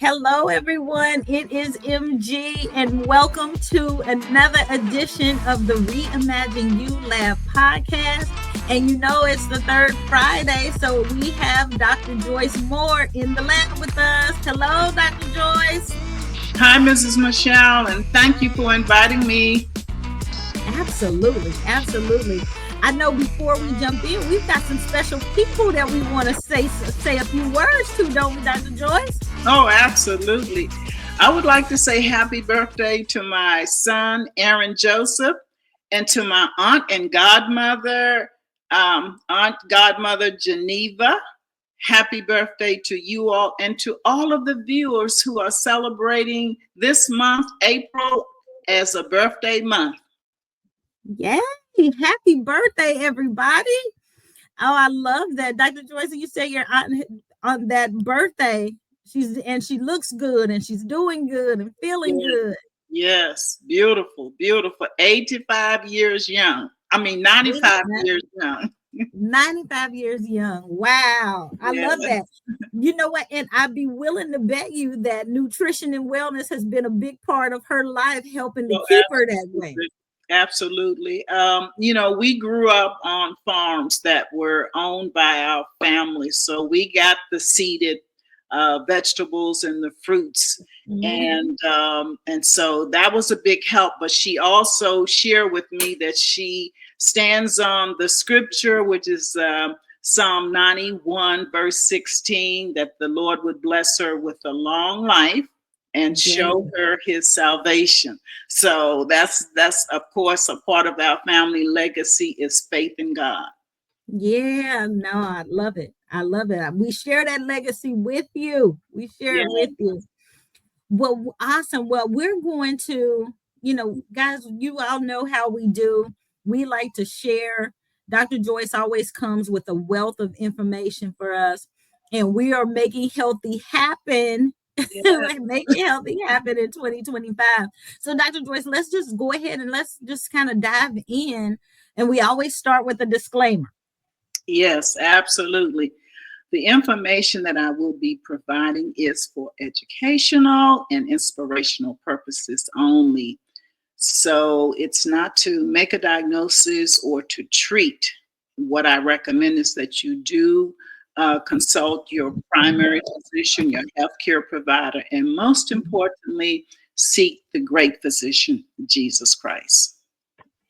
Hello, everyone. It is MG, and welcome to another edition of the Reimagine You Lab podcast. And you know, it's the third Friday, so we have Dr. Joyce Moore in the lab with us. Hello, Dr. Joyce. Hi, Mrs. Michelle, and thank you for inviting me. Absolutely, absolutely. I know before we jump in, we've got some special people that we want to say a few words to, don't we, Dr. Joyce? Oh, absolutely. I would like to say happy birthday to my son, Aaron Joseph, and to my aunt and godmother, Aunt Godmother Geneva. Happy birthday to you all and to all of the viewers who are celebrating this month, April, as a birthday month. Yay! Happy birthday, everybody. Oh, I love that. Dr. Joyce, you say your aunt on that birthday, she looks good and she's doing good and feeling good. Yes, beautiful, beautiful. 85 years young. 95 years young. 95 years young. Wow. I love that. You know what? And I'd be willing to bet you that nutrition and wellness has been a big part of her life, helping to keep her that way. Absolutely. We grew up on farms that were owned by our family. So we got the seeded vegetables and the fruits. And so that was a big help. But she also shared with me that she stands on the scripture, which is Psalm 91, verse 16, that the Lord would bless her with a long life and show her his salvation. So that's of course a part of our family legacy is faith in God. Yeah, no, I love it. I love it. We share that legacy with you. We share it with you. Well, awesome. Well, we're going to, guys, you all know how we do. We like to share. Dr. Joyce always comes with a wealth of information for us, and we are making healthy happen. Make it healthy happen in 2025. So, Dr. Joyce, let's just go ahead and let's just kind of dive in. And we always start with a disclaimer. Yes, absolutely. The information that I will be providing is for educational and inspirational purposes only. So it's not to make a diagnosis or to treat. What I recommend is that you do consult your primary physician, your healthcare provider, and most importantly, seek the great physician, Jesus Christ.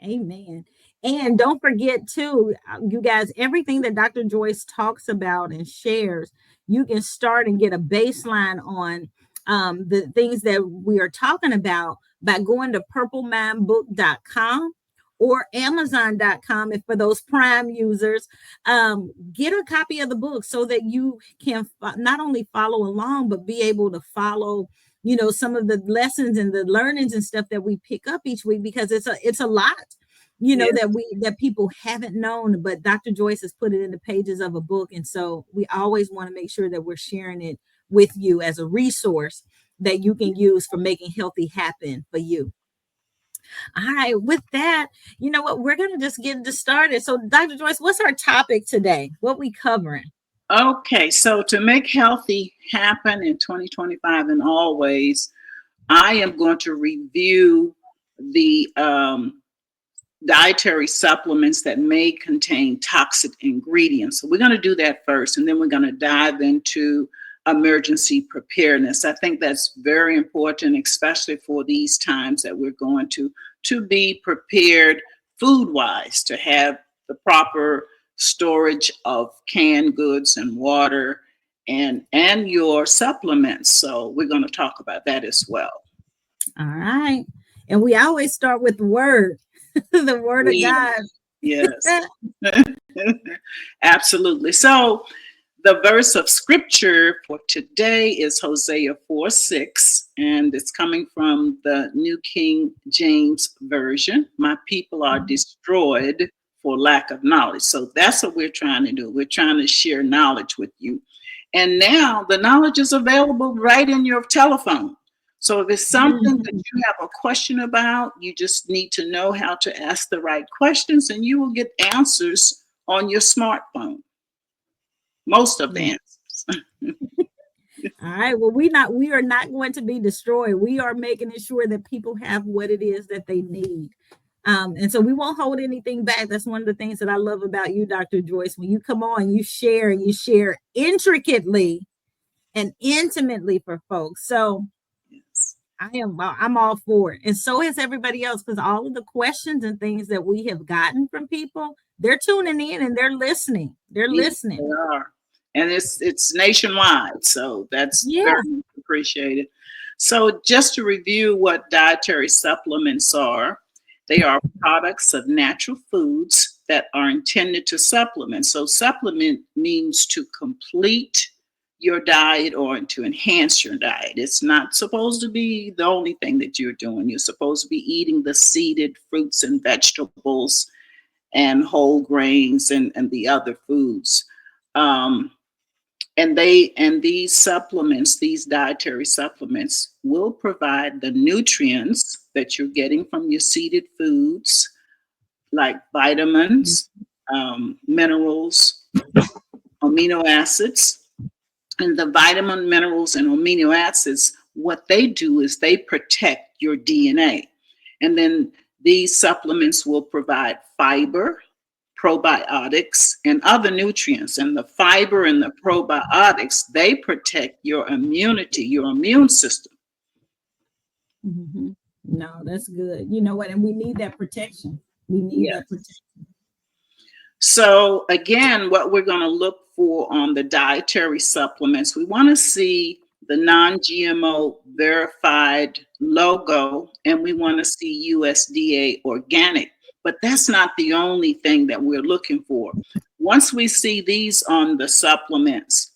Amen. And don't forget, too, you guys, everything that Dr. Joyce talks about and shares, you can start and get a baseline on the things that we are talking about by going to purplemindbook.com or amazon.com. If for those Prime users, get a copy of the book so that you can not only follow along, but be able to follow some of the lessons and the learnings and stuff that we pick up each week, because it's a lot that people haven't known, but Dr. Joyce has put it in the pages of a book. And so we always want to make sure that we're sharing it with you as a resource that you can use for making healthy happen for you. All right, with that, you know what, we're going to just get this started. So Dr. Joyce, what's our topic today? What we covering? Okay, so to make healthy happen in 2025 and always, I am going to review the dietary supplements that may contain toxic ingredients. So we're going to do that first, and then we're going to dive into emergency preparedness. I think that's very important, especially for these times that we're going to be prepared food-wise, to have the proper storage of canned goods and water and your supplements. So we're going to talk about that as well. All right. And we always start with the word. The word of God. Yes. Absolutely. So the verse of scripture for today is Hosea 4:6, and it's coming from the New King James Version. My people are destroyed for lack of knowledge. So that's what we're trying to do. We're trying to share knowledge with you. And now the knowledge is available right in your telephone. So if it's something that you have a question about, you just need to know how to ask the right questions, and you will get answers on your smartphone. Most of the answers. All right. Well, we are not going to be destroyed. We are making sure that people have what it is that they need. And so we won't hold anything back. That's one of the things that I love about you, Dr. Joyce. When you come on, you share and you share intricately and intimately for folks. So Yes. I'm all for it. And so is everybody else, because all of the questions and things that we have gotten from people, they're tuning in and they're listening. They're Yes, they listening. are. And it's nationwide, so that's Yeah. very much appreciated. So just to review what dietary supplements are, they are products of natural foods that are intended to supplement. So supplement means to complete your diet or to enhance your diet. It's not supposed to be the only thing that you're doing. You're supposed to be eating the seeded fruits and vegetables and whole grains and the other foods. Um, and these supplements, these dietary supplements, will provide the nutrients that you're getting from your seeded foods, like vitamins, minerals, amino acids. And the vitamin, minerals, and amino acids, what they do is they protect your DNA. And then these supplements will provide fiber, probiotics, and other nutrients. And the fiber and the probiotics, they protect your immunity, your immune system. Mhm. No, that's good. You know what? And we need that protection. We need Yes. that protection. So again, what we're going to look for on the dietary supplements, we want to see the non-GMO verified logo, and we want to see USDA organic. But that's not the only thing that we're looking for. Once we see these on the supplements,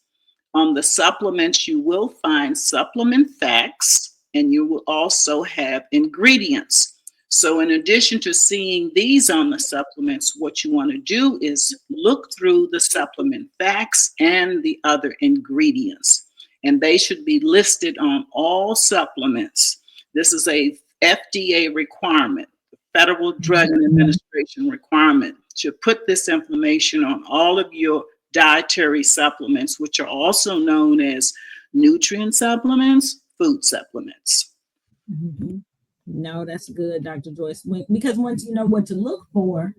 you will find supplement facts, and you will also have ingredients. So in addition to seeing these on the supplements, what you want to do is look through the supplement facts and the other ingredients. And they should be listed on all supplements. This is a FDA requirement, the Federal Drug Administration requirement, to put this information on all of your dietary supplements, which are also known as nutrient supplements, food supplements. Mhm. No, that's good, Dr. Joyce. Because once you know what to look for,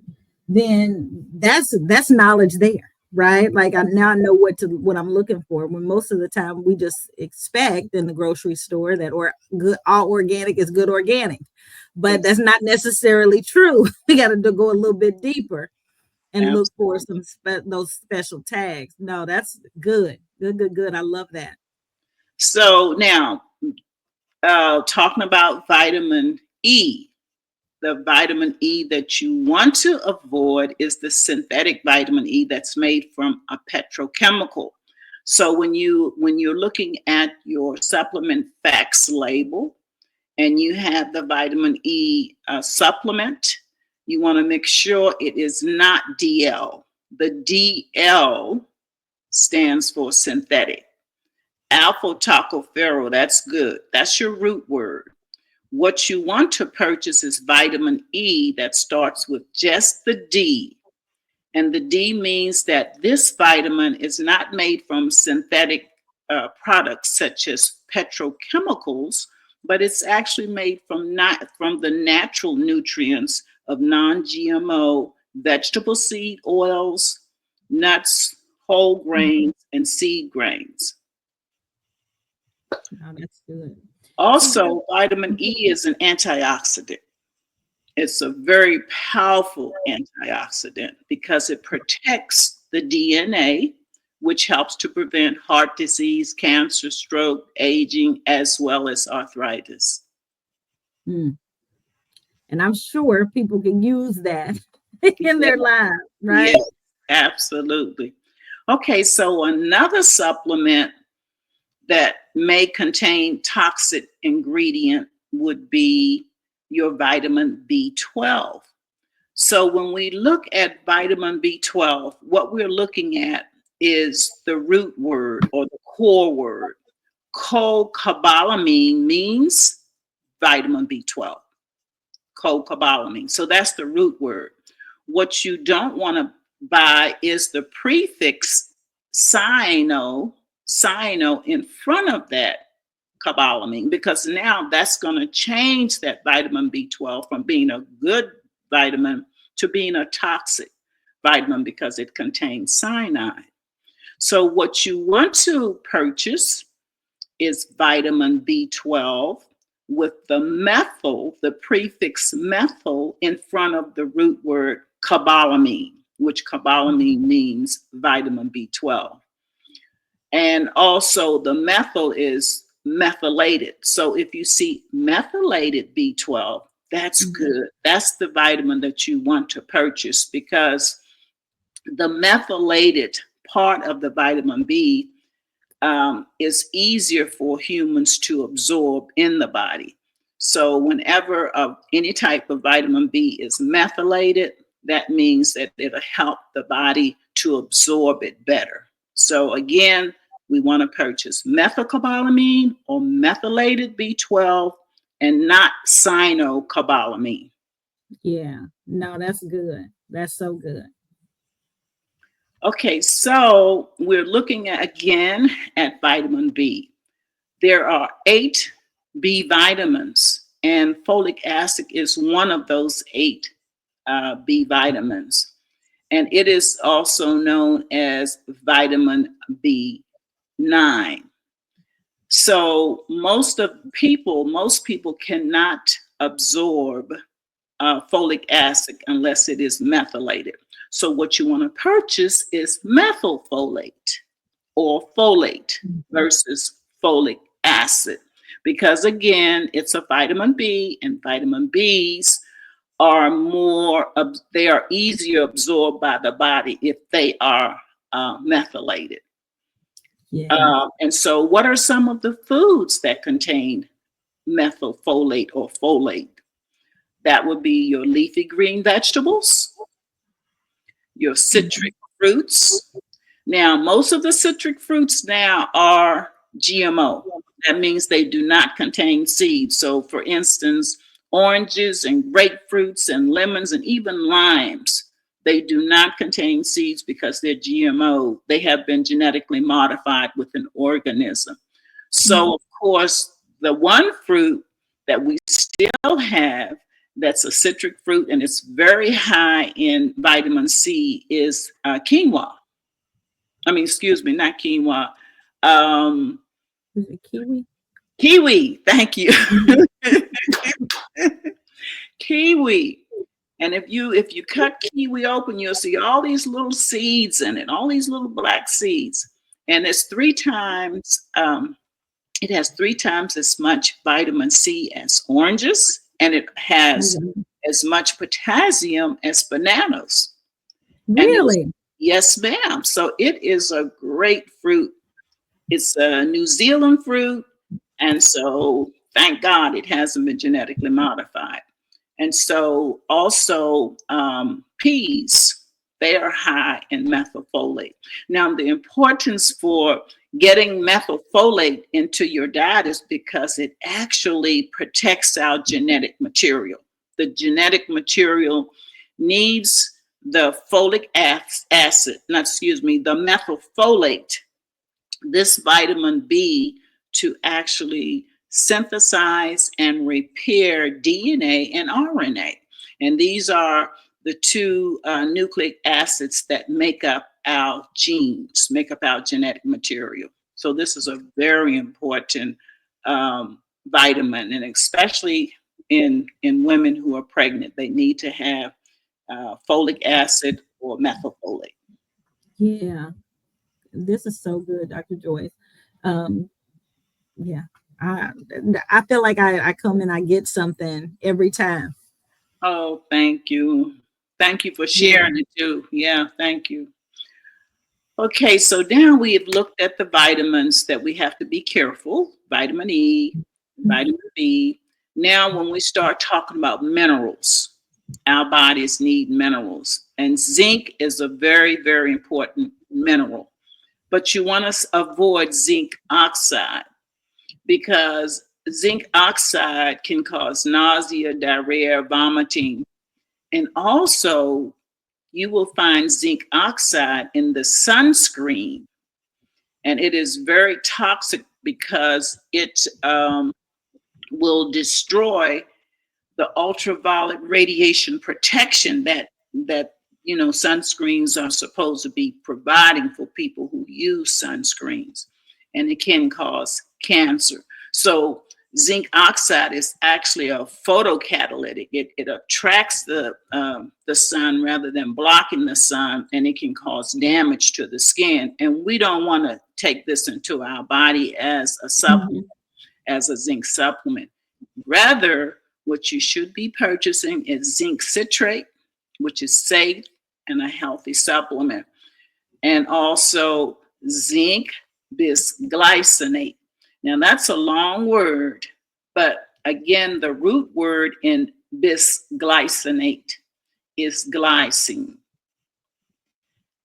then that's knowledge there, right? Like I know what I'm looking for. When most of the time we just expect in the grocery store that or good all organic is good organic, but Yes, that's not necessarily true. We got to go a little bit deeper and look for absolutely. those special tags. No, that's good, good, good, good. I love that. So now, talking about vitamin E, the vitamin E that you want to avoid is the synthetic vitamin E that's made from a petrochemical. So when you're looking at your supplement facts label and you have the vitamin E supplement, you want to make sure it is not DL. The DL stands for synthetic. Alpha-tocopherol, that's good. That's your root word. What you want to purchase is vitamin E that starts with just the D. And the D means that this vitamin is not made from synthetic products such as petrochemicals, but it's actually made from the natural nutrients of non-GMO vegetable seed oils, nuts, whole Mhm. grains, and seed grains. Oh, that's good. See, Also, vitamin E is an antioxidant. It's a very powerful antioxidant because it protects the DNA, which helps to prevent heart disease, cancer, stroke, aging, as well as arthritis. mm, and I'm sure people can use that in Yeah, their lives, right? yes, absolutely. Okay, so another supplement that may contain toxic ingredient would be your vitamin B12. So when we look at vitamin B12, what we're looking at is the root word or the core word. Cobalamin means vitamin B12. Cobalamin. So that's the root word. What you don't want to buy is the prefix cyano. cyano in front of that cobalamin, because now that's going to change that vitamin B12 from being a good vitamin to being a toxic vitamin because it contains cyanide. So what you want to purchase is vitamin B12 with the methyl, the prefix methyl in front of the root word cobalamin, which cobalamin means vitamin B12. And also the methyl is methylated. So if you see methylated B12, that's good. That's the vitamin that you want to purchase, because the methylated part of the vitamin B is easier for humans to absorb in the body. So whenever any type of vitamin B is methylated, that means that it'll help the body to absorb it better. So again, we want to purchase methylcobalamin or methylated B12 and not cyanocobalamin. Yeah, no, that's good. That's so good. Okay, so we're looking at again at vitamin B. There are 8 B vitamins, and folic acid is one of those 8 B vitamins. And it is also known as vitamin B9. So most people cannot absorb folic acid unless it is methylated. So what you want to purchase is methylfolate or folate versus folic acid, because again, it's a vitamin B, and vitamin Bs are they are easier absorbed by the body if they are methylated. Yeah. And so what are some of the foods that contain methylfolate or folate? That would be your leafy green vegetables, your citric fruits. Now, most of the citric fruits now are GMO. That means they do not contain seeds. So, for instance, oranges and grapefruits and lemons and even limes, they do not contain seeds because they're GMO. They have been genetically modified with an organism. So, of course, the one fruit that we still have that's a citric fruit and it's very high in vitamin C is quinoa. I mean, excuse me, not quinoa. Is it kiwi? Kiwi. Thank you. Mhm. Kiwi. And if you cut kiwi open, you'll see all these little seeds in it, all these little black seeds, and it has 3 times as much vitamin C as oranges, and it has Mhm. as much potassium as bananas. And Really? yes, ma'am. So it is a great fruit. It's a New Zealand fruit. And so thank God it hasn't been genetically modified. And so also peas, they are high in methylfolate. Now, the importance for getting methylfolate into your diet is because it actually protects our genetic material. The genetic material needs the folic acid, not excuse me, the methylfolate, this vitamin B, to actually synthesize and repair DNA and RNA. And these are the 2 nucleic acids that make up our genes, make up our genetic material. So this is a very important vitamin, and especially in women who are pregnant, they need to have folic acid or methylfolate. Yeah. This is so good, Dr. Joyce. Um, yeah. I I feel like I come and I get something every time. Oh, thank you. Thank you for Yeah. sharing it too. Yeah, thank you. Okay, so now we have looked at the vitamins that we have to be careful, vitamin E, vitamin B. Now, when we start talking about minerals, our bodies need minerals, and zinc is a very, very important mineral. But you want to avoid zinc oxide, because zinc oxide can cause nausea, diarrhea, vomiting. And also, you will find zinc oxide in the sunscreen and it is very toxic because it will destroy the ultraviolet radiation protection that sunscreens are supposed to be providing for people who use sunscreens, and it can cause cancer. So zinc oxide is actually a photocatalytic. It attracts the sun rather than blocking the sun, and it can cause damage to the skin. And we don't want to take this into our body as a supplement, as a zinc supplement. Rather, what you should be purchasing is zinc citrate, which is safe and a healthy supplement, and also zinc bisglycinate. Now, that's a long word, but again, the root word in bisglycinate is glycine.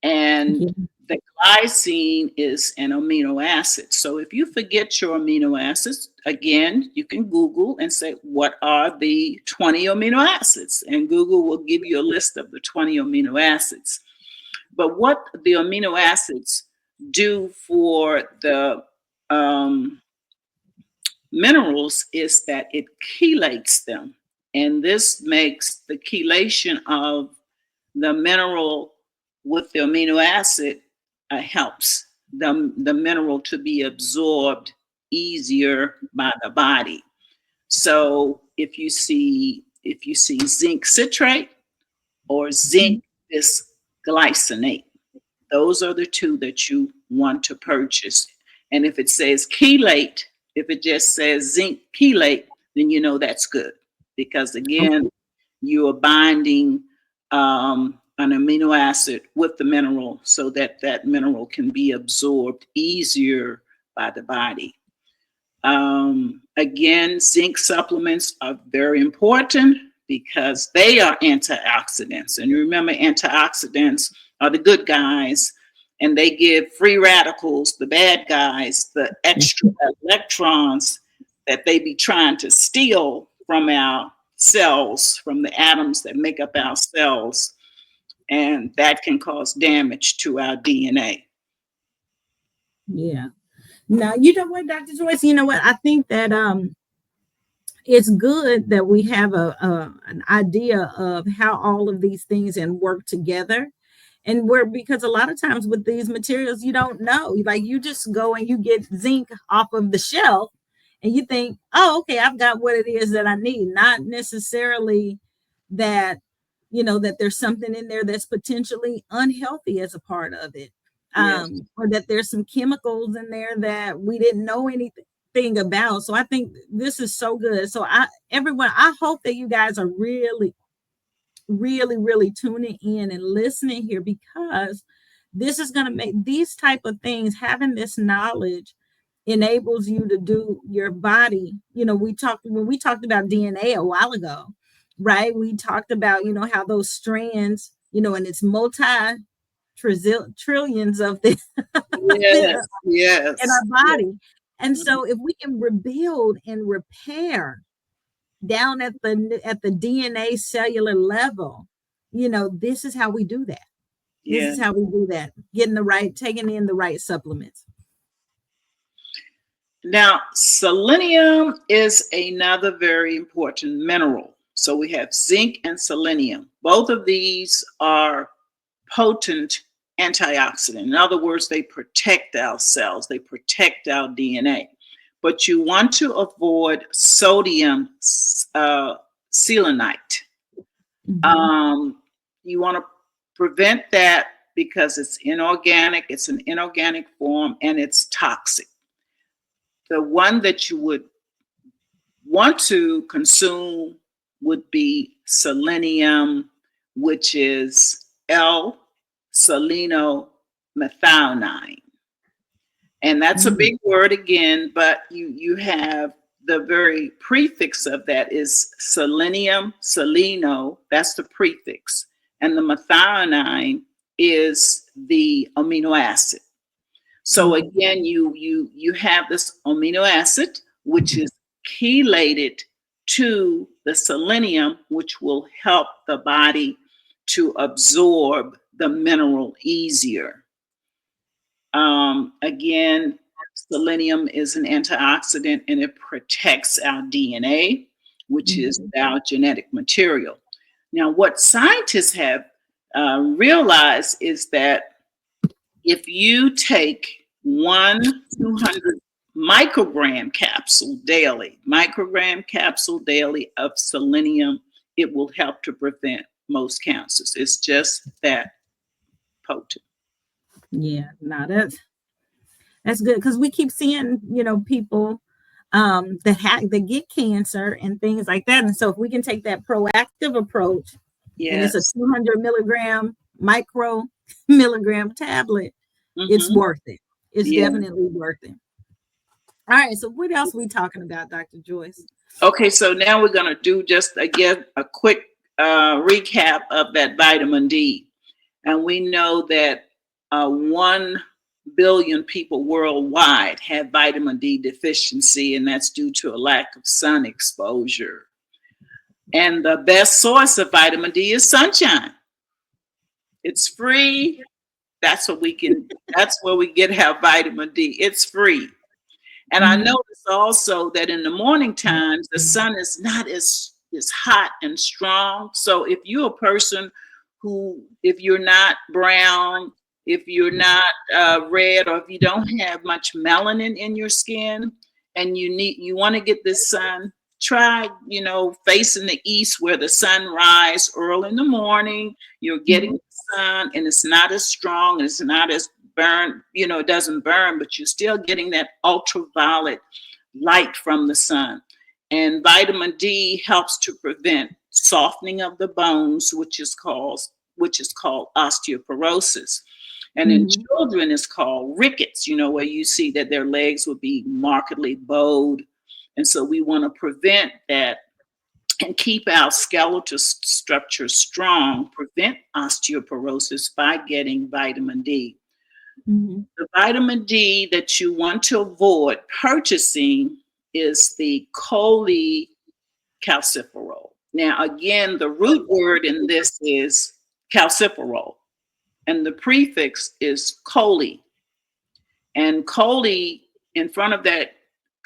And the glycine is an amino acid. So if you forget your amino acids, again, you can Google and say, what are the 20 amino acids? And Google will give you a list of the 20 amino acids. But what the amino acids do for the minerals is that it chelates them. And this makes the chelation of the mineral with the amino acid helps the mineral to be absorbed easier by the body. So if you see zinc citrate or zinc bisglycinate, those are the two that you want to purchase. And if it says chelate, if it just says zinc chelate, then you know that's good, because again, you are binding an amino acid with the mineral so that that mineral can be absorbed easier by the body. Again, zinc supplements are very important because they are antioxidants. And you remember, antioxidants are the good guys, and they give free radicals, the bad guys, the extra electrons that they be trying to steal from our cells, from the atoms that make up our cells. And that can cause damage to our DNA. Yeah. Now, you know what, Dr. Joyce, you know what? I think that it's good that we have an idea of how all of these things and work together. And because a lot of times with these materials, you don't know. Like, you just go and you get zinc off of the shelf and you think, oh, okay, I've got what it is that I need. Not necessarily that, that there's something in there that's potentially unhealthy as a part of it. Yes. Or that there's some chemicals in there that we didn't know anything about. So I think this is so good. So I hope that you guys are really, really, really tuning in and listening here, because this is going to make these type of things, having this knowledge enables you to do your body. When we talked about DNA a while ago, right? We talked about, how those strands, and it's trillions of this Yes, yes. in our body. And so if we can rebuild and repair down at the DNA cellular level, this is how we do that. This Yeah. is how we do that. Taking in the right supplements. Now, selenium is another very important mineral. So we have zinc and selenium. Both of these are potent antioxidant. In other words, they protect our cells, they protect our DNA. But you want to avoid sodium selenite. You want to prevent that because it's inorganic, it's an inorganic form, and it's toxic. The one that you would want to consume would be selenium, which is L-selenomethionine. And that's a big word again, but you have the very prefix of that is selenium, seleno, that's the prefix. And the methionine is the amino acid. So again, you have this amino acid, which is chelated to the selenium, which will help the body to absorb the mineral easier. Again, selenium is an antioxidant and it protects our DNA, which is Mhm. our genetic material. Now, what scientists have realized is that if you take one 200 microgram capsule daily of selenium, it will help to prevent most cancers. It's just that potent. Yeah, no, that's good because we keep seeing, people that get cancer and things like that. And so if we can take that proactive approach, and it's a Yes. 200 milligram micro milligram tablet, it's Hmm. worth it. It's Yeah. definitely worth it. All right. So what else are we talking about, Dr. Joyce? Okay, so now we're going to do just again a quick recap of that vitamin D. And we know that 1 billion people worldwide have vitamin D deficiency, and that's due to a lack of sun exposure. And the best source of vitamin D is sunshine. It's free. That's where we get our vitamin D. It's free. And I Mhm. notice also that in the morning times, the sun is not as hot and strong. So if you're a person who, if you're not brown, if you're not red, or if you don't have much melanin in your skin, and you want to get this sun, try facing the east where the sun rise early in the morning. You're getting Mhm. the sun, and it's not as strong, and it's not as burn, it doesn't burn, but you're still getting that ultraviolet light from the sun. And vitamin D helps to prevent softening of the bones, which is called osteoporosis. And in Mhm. children, it's called rickets, where you see that their legs would be markedly bowed. And so we want to prevent that and keep our skeletal structure strong, prevent osteoporosis by getting vitamin D. Mhm. The vitamin D that you want to avoid purchasing is the cholecalciferol. Now, again, the root word in this is calciferol, and the prefix is chole. And chole, in front of that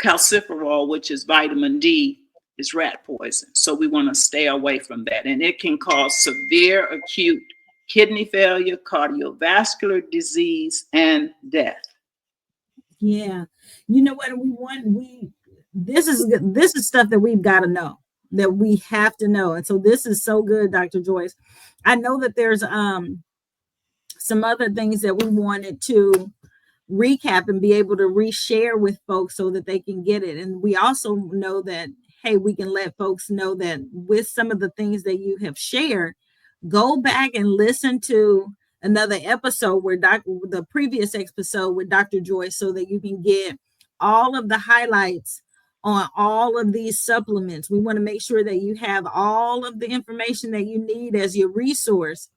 calciferol, which is vitamin D, is rat poison. So we want to stay away from that. And it can cause severe acute kidney failure, cardiovascular disease, and death. Yeah. You know what we want? This is stuff that we've got to know, that we have to know. And so this is so good, Dr. Joyce. I know that there's some other things that we wanted to recap and be able to reshare with folks so that they can get it. And we also know that, hey, we can let folks know that with some of the things that you have shared, go back and listen to another episode where the previous episode with Dr. Joyce so that you can get all of the highlights on all of these supplements. We want to make sure that you have all of the information that you need as your resource.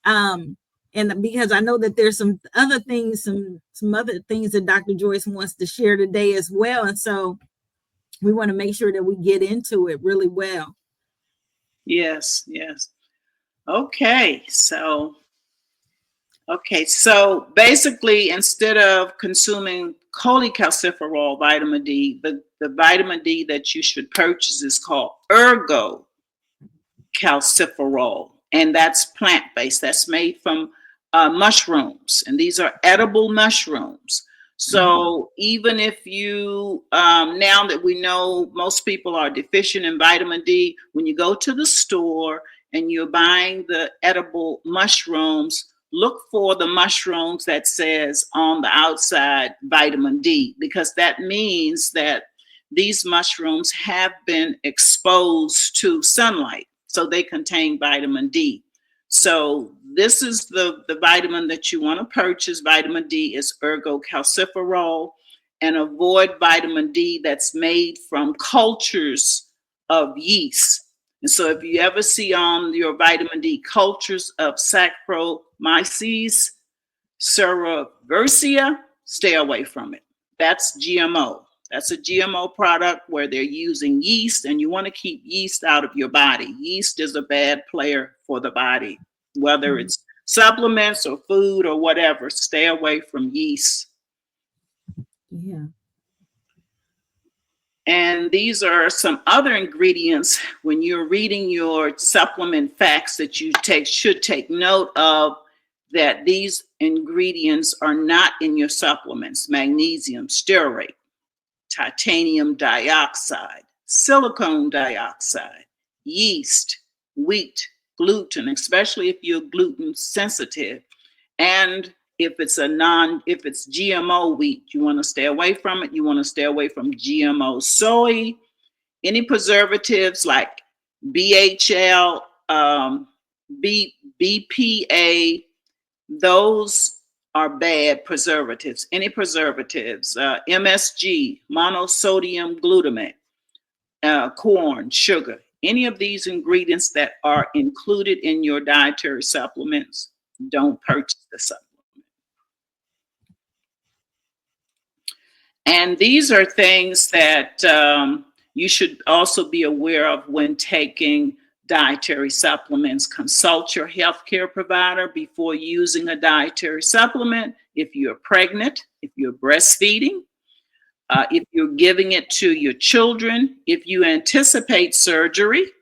Um, and because I know that there's some other things that Dr. Joyce wants to share today as well. And so we want to make sure that we get into it really well. Yes, yes. Okay, so basically, instead of consuming cholecalciferol vitamin D, the vitamin D that you should purchase is called ergocalciferol, and that's plant based. That's made from mushrooms, and these are edible mushrooms. Mhm. So even if you, now that we know most people are deficient in vitamin D, when you go to the store and you're buying the edible mushrooms, look for the mushrooms that says on the outside vitamin D, because that means that these mushrooms have been exposed to sunlight, so they contain vitamin D. So this is the vitamin that you want to purchase. Vitamin D is ergocalciferol, and avoid vitamin D that's made from cultures of yeast. And so if you ever see on your vitamin D cultures of Saccharomyces cerevisiae, stay away from it. That's GMO. That's a GMO product where they're using yeast, and you want to keep yeast out of your body. Yeast is a bad player for the body, whether Mhm. it's supplements or food or whatever. Stay away from yeast. Yeah. And these are some other ingredients when you're reading your supplement facts that you should take note of, that these ingredients are not in your supplements: magnesium stearate, titanium dioxide, silicone dioxide, yeast, wheat, gluten, especially if you're gluten sensitive. And if it's GMO wheat, you want to stay away from it. You want to stay away from GMO soy, any preservatives like BHL, BPA, those are bad preservatives. Any preservatives, MSG, monosodium glutamate, corn, sugar, any of these ingredients that are included in your dietary supplements, don't purchase the supplement. And these are things that you should also be aware of when taking dietary supplements. Consult your healthcare provider before using a dietary supplement. If you're pregnant, if you're breastfeeding, if you're giving it to your children, if you anticipate surgery,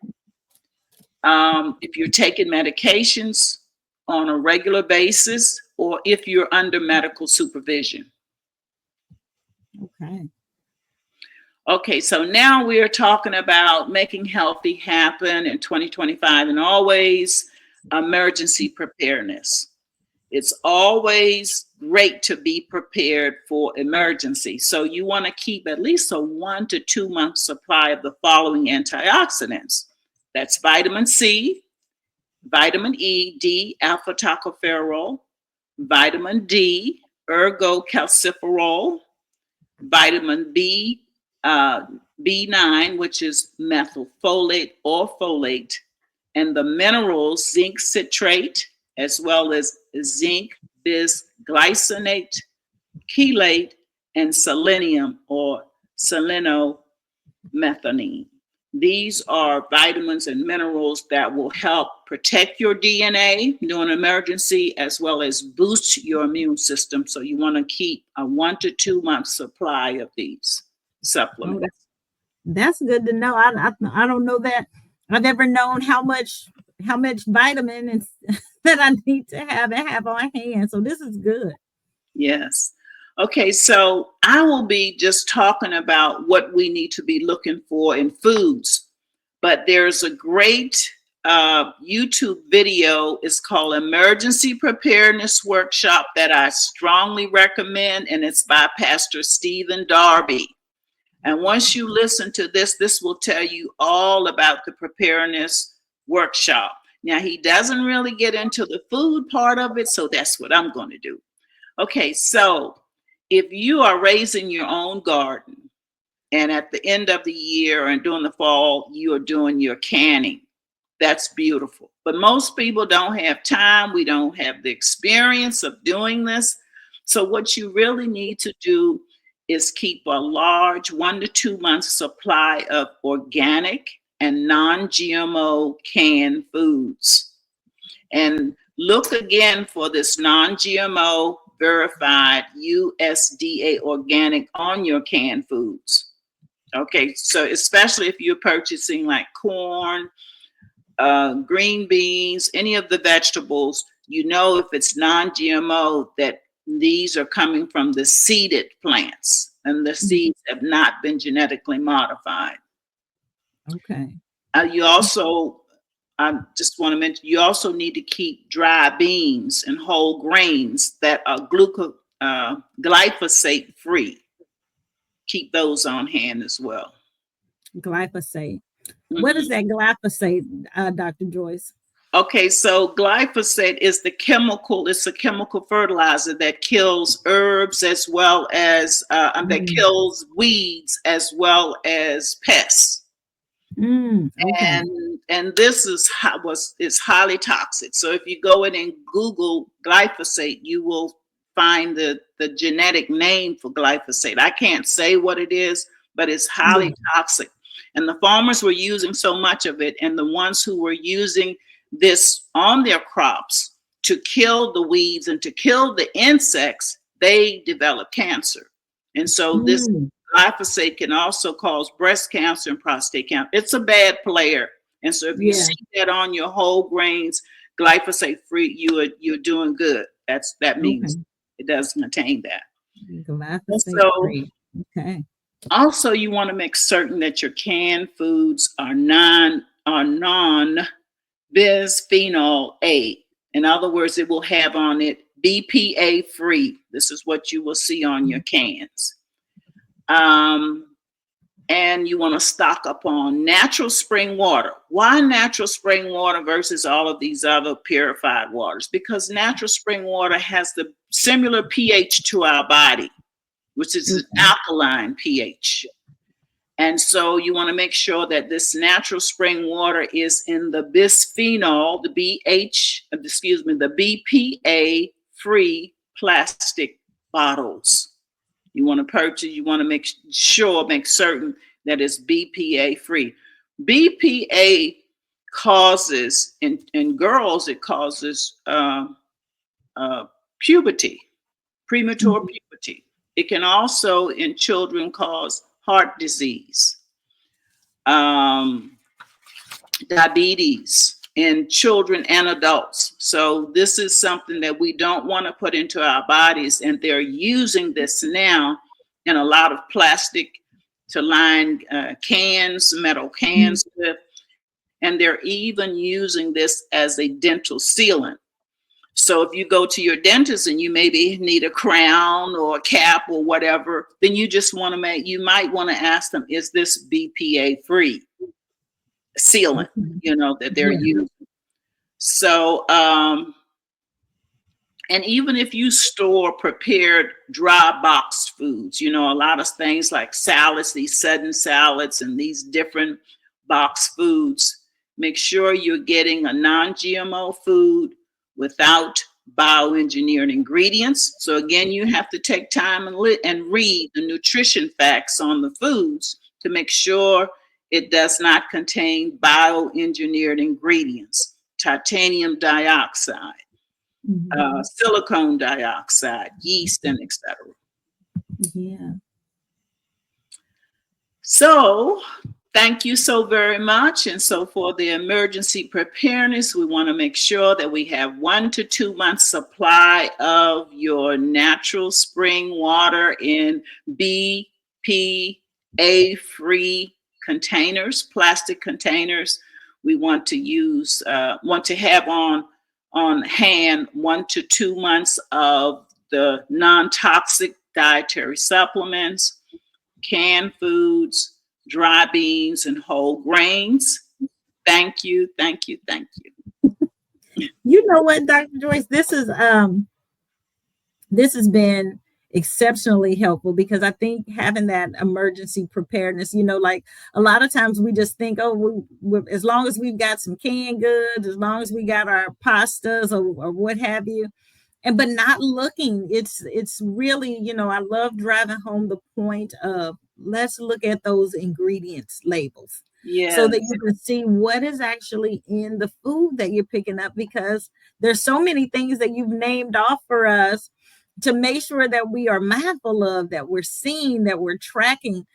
if you're taking medications on a regular basis, or if you're under medical supervision. Okay. Okay, so now we are talking about making healthy happen in 2025, and always emergency preparedness. It's always great to be prepared for emergency. So you want to keep at least a 1 to 2 month supply of the following antioxidants. That's vitamin C, vitamin E, D-alpha-tocopherol, vitamin D, ergocalciferol, vitamin B9, which is methylfolate or folate, and the minerals zinc citrate, as well as zinc bisglycinate, chelate, and selenium or selenomethionine. These are vitamins and minerals that will help protect your DNA during an emergency, as well as boost your immune system. So you want to keep a 1 to 2 month supply of these supplements. Oh, that's good to know. I don't know that I've ever known how much vitamin and that I need to have on hand. So this is good. Yes. Okay, so I will be just talking about what we need to be looking for in foods, but there's a great YouTube video. It's called Emergency Preparedness Workshop that I strongly recommend, and it's by Pastor Stephen Darby. And once you listen to this, this will tell you all about the preparedness workshop. Now, he doesn't really get into the food part of it, so that's what I'm going to do. Okay, so if you are raising your own garden, and at the end of the year and during the fall, you are doing your canning, that's beautiful. But most people don't have time. We don't have the experience of doing this. So what you really need to do is keep a large 1 to 2 month supply of organic and non-GMO canned foods. And look again for this non-GMO verified USDA organic on your canned foods. Okay, so especially if you're purchasing like corn, green beans, any of the vegetables, you know if it's non-GMO that these are coming from the seeded plants and the seeds have not been genetically modified. Okay. You also, I just want to mention, you also need to keep dry beans and whole grains that are glyphosate free. Keep those on hand as well. Glyphosate. What is that glyphosate, Dr. Joyce? Okay, so glyphosate is the chemical, it's a chemical fertilizer that kills herbs as well as, that kills weeds as well as pests. Okay. And this is highly toxic. So if you go in and Google glyphosate, you will find the genetic name for glyphosate. I can't say what it is, but it's highly toxic. And the farmers were using so much of it, and the ones who were using this on their crops to kill the weeds and to kill the insects, they develop cancer. And so this Mm, glyphosate can also cause breast cancer and prostate cancer. It's a bad player. And so if you yeah. see that on your whole grains, glyphosate free, you're doing good. That means Okay. it doesn't contain that. And Glyphosate so free. Okay. also you want to make certain that your canned foods are non bisphenol A. In other words, it will have on it BPA free. This is what you will see on your cans. And you want to stock up on natural spring water. Why natural spring water versus all of these other purified waters? Because natural spring water has the similar pH to our body, which is an Okay. alkaline pH. And so you want to make sure that this natural spring water is in the bisphenol, the BPA free plastic bottles. You want to purchase, you want to make certain that it's BPA free. BPA causes, in girls, it causes puberty, premature Mhm. puberty. It can also, in children, cause heart disease, um, diabetes in children and adults. So this is something that we don't want to put into our bodies, and they're using this now in a lot of plastic to line cans, metal cans with, and they're even using this as a dental sealant. So if you go to your dentist and you maybe need a crown or a cap or whatever, then you might want to ask them, is this BPA free sealant, Okay. that they're Yeah. using? So, and even if you store prepared dry boxed foods, a lot of things like salads, these sudden salads and these different boxed foods, make sure you're getting a non-GMO food without bioengineered ingredients. So again, you have to take time and read the nutrition facts on the foods to make sure it does not contain bioengineered ingredients, titanium dioxide, Mhm. silicone dioxide, yeast, and etc. Yeah. So, thank you so very much. And so, for the emergency preparedness, we want to make sure that we have 1 to 2 months supply of your natural spring water in BPA free containers, plastic containers. We want to have on hand 1 to 2 months of the non-toxic dietary supplements, canned foods, dry beans, and whole grains. Thank you, thank you, thank you. You know what, Dr. Joyce, this has been exceptionally helpful because I think having that emergency preparedness, like a lot of times we just think, oh, as long as we've got some canned goods, as long as we got our pastas or what have you, and but not looking, it's really, I love driving home the point of let's look at those ingredients labels so that Yes, you can see what is actually in the food that you're picking up, because there's so many things that you've named off for us to make sure that we are mindful of, that we're seeing, that we're tracking,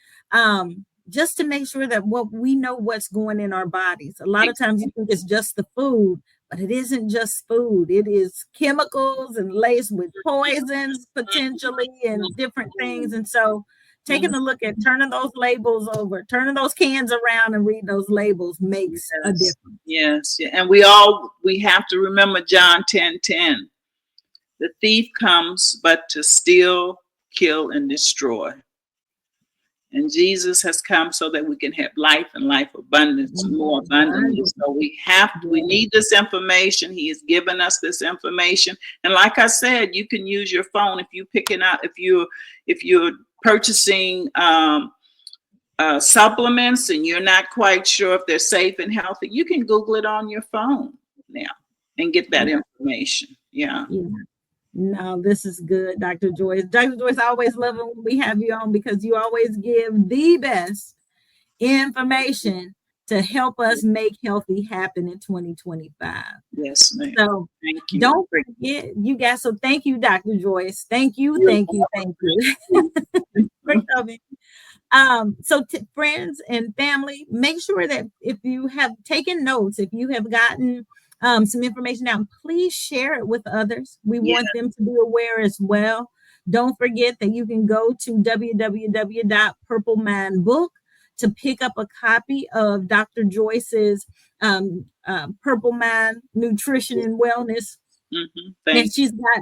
just to make sure that what we know what's going in our bodies. A lot of times you think it's just the food, but it isn't just food. It is chemicals and laced with poisons potentially and different things. And so taking a look at turning those labels over, turning those cans around and reading those labels makes a yes, difference. yes, yeah. And we have to remember John 10:10. The thief comes but to steal, kill, and destroy. And Jesus has come so that we can have life and life abundance, more abundantly. So we Yeah. need this information. He has given us this information. And like I said, you can use your phone if you picking out, if you're purchasing supplements and you're not quite sure if they're safe and healthy, you can Google it on your phone now and get that information. Yeah. Yeah. No, this is good, Dr. Joyce. Dr. Joyce, I always love it when we have you on because you always give the best information to help us make healthy happen in 2025. Yes, ma'am. So Thank you. don't forget, you guys. So thank you, Dr. Joyce. Thank you for coming. So friends and family, make sure that if you have taken notes, if you have gotten some information out, please share it with others. We want them to be aware as well. Don't forget that you can go to www.purplemindbook to pick up a copy of Dr. Joyce's Purple Mind Nutrition and Wellness. And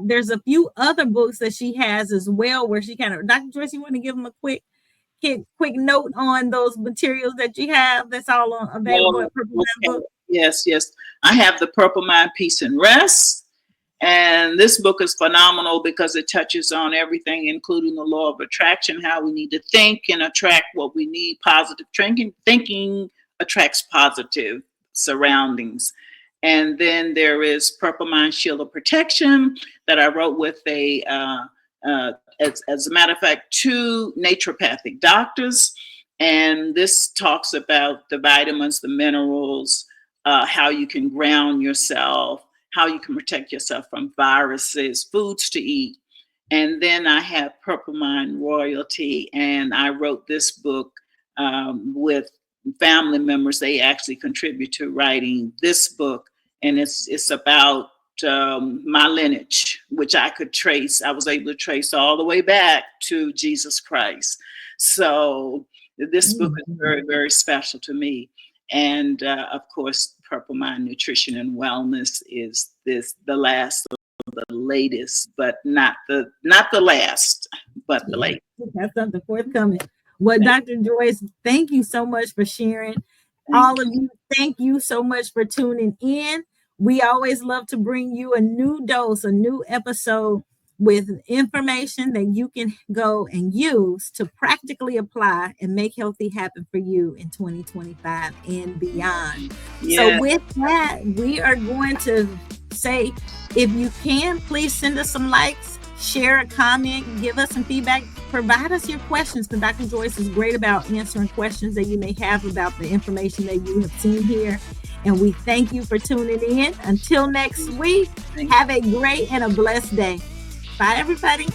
there's a few other books that she has as well, where she Dr. Joyce, you want to give them a quick note on those materials that you have that's all available at Purple Mind Book? Yes. I have the Purple Mind Peace and Rest. And this book is phenomenal because it touches on everything, including the law of attraction, how we need to think and attract what we need. Positive thinking attracts positive surroundings. And then there is Purple Mind Shield of Protection that I wrote with as a matter of fact, 2 naturopathic doctors. And this talks about the vitamins, the minerals, how you can ground yourself, how you can protect yourself from viruses, foods to eat. And then I have Purple Mind Royalty, and I wrote this book with family members. They actually contribute to writing this book, and it's about my lineage, which I could trace. I was able to trace all the way back to Jesus Christ. So this book is very, very special to me. And of course, Purple Mind Nutrition and Wellness is the last of the latest, but not the last, but the latest. That's something forthcoming. Well, Dr. Joyce, thank you so much for sharing. All of you, thank you so much for tuning in. We always love to bring you a new dose, a new episode with information that you can go and use to practically apply and make healthy happen for you in 2025 and beyond. So with that, we are going to say, if you can, please send us some likes, share a comment, give us some feedback, provide us your questions, because Dr. Joyce is great about answering questions that you may have about the information that you have seen here. And we thank you for tuning in. Until next week, have a great and a blessed day. Bye, everybody.